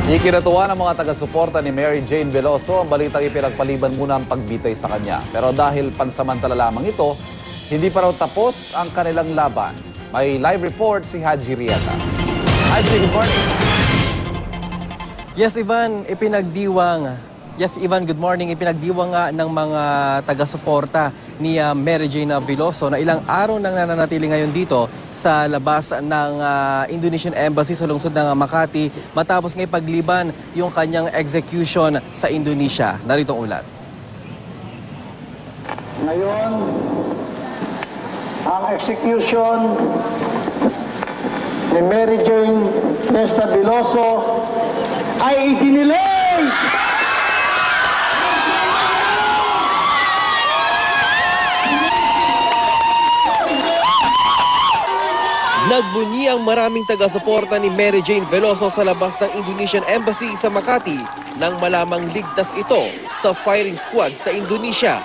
Ikinatuwa ng mga taga-suporta ni Mary Jane Veloso ang balitang ipinagpaliban muna ang pagbitay sa kanya. Pero dahil pansamantala lamang ito, hindi pa raw tapos ang kanilang laban. May live report si Haji Rieta. Haji, good morning. Yes, Ivan, good morning. Ipinagdiwang nga ng mga taga-suporta ni Mary Jane Veloso na ilang araw nang nananatili ngayon dito sa labas ng Indonesian Embassy sa lungsod ng Makati matapos nga ipagliban yung kanyang execution sa Indonesia. Narito ang ulat. Ngayon, ang execution ni Mary Jane Testa Veloso ay idinilay! Nagbunyi ang maraming taga-suporta ni Mary Jane Veloso sa labas ng Indonesian Embassy sa Makati nang malamang ligtas ito sa firing squad sa Indonesia.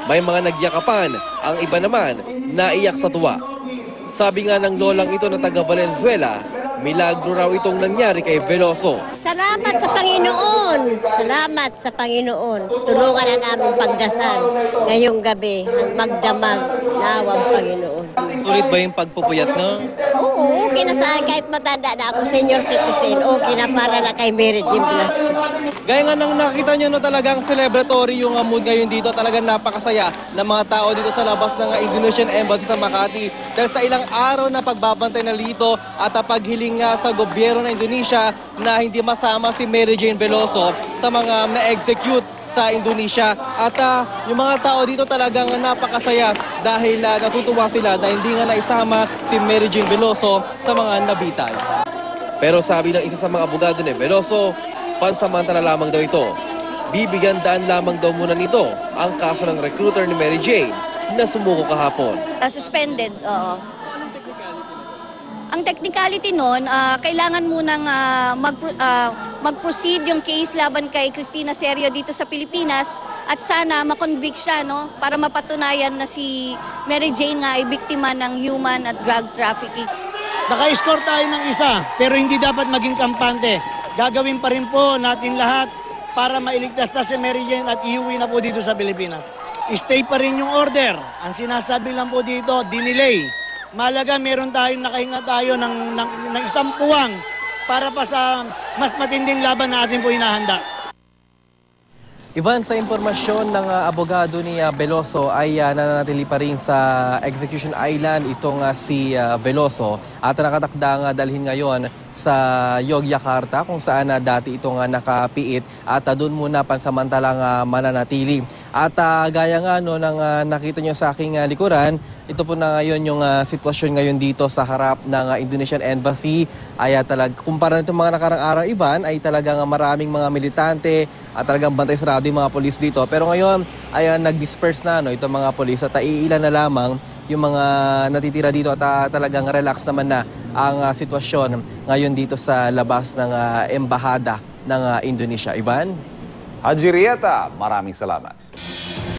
May mga nagyakapan, ang iba naman naiyak sa tuwa. Sabi nga ng lolang ito na taga Valenzuela, milagro raw itong nangyari kay Veloso. Salamat sa Panginoon! Salamat sa Panginoon! Tulungan na namin pagdasal ngayong gabi ang magdamag nawang Panginoon. Sulit ba yung pagpupuyat no? Oo, okay na sa akin kahit matanda na ako, senior citizen. Okay na para na kay Mary Jane Veloso. Gaya nga nang nakita nyo na talagang celebratory yung mood ngayon dito, talagang napakasaya ng mga tao dito sa labas ng Indonesian Embassy sa Makati. Dahil sa ilang araw na pagbabantay na dito at paghiling nga sa gobyerno ng Indonesia na hindi masama si Mary Jane Veloso sa mga na-execute sa Indonesia. At yung mga tao dito talagang napakasaya dahil natutuwa sila na hindi nga naisama si Mary Jane Veloso sa mga nabitan. Pero sabi ng isa sa mga abogado ni Veloso, pansamantala lamang daw ito. Bibigyan daan lamang daw muna nito ang kaso ng recruiter ni Mary Jane na sumuko kahapon. Suspended, oo. Ang technicality nun, kailangan munang mag-proceed yung case laban kay Cristina Serio dito sa Pilipinas at sana makonvict siya, no, para mapatunayan na si Mary Jane nga ay biktima ng human at drug trafficking. Naka-score tayo ng isa, pero hindi dapat maging kampante. Gagawin pa rin po natin lahat para mailigtas na si Mary Jane at iuwi na po dito sa Pilipinas. Stay pa rin yung order. Ang sinasabi lang po dito, dinelay. Malaga meron tayong nakahinga tayo ng isang puwang para pa sa mas matinding laban na atin po hinahanda. Ivan, sa impormasyon ng abogado ni Veloso ay nananatili pa rin sa Execution Island itong si Veloso at nakatakda nga dalhin ngayon sa Yogyakarta kung saan dati itong nakapiit at doon muna pansamantalang mananatili. At gaya nga no, ng nakita nyo sa aking likuran, ito po na ngayon yung sitwasyon ngayon dito sa harap ng Indonesian Embassy. Ay kumpara nitong mga nakarang araw, Ivan, ay talagang maraming mga militante at talagang bantay sarado yung mga polis dito. Pero ngayon ay nag-disperse na itong mga polis at iilan na lamang yung mga natitira dito at talagang relax naman na ang sitwasyon ngayon dito sa labas ng embahada ng Indonesia. Ivan? Haji Rieta, maraming salamat.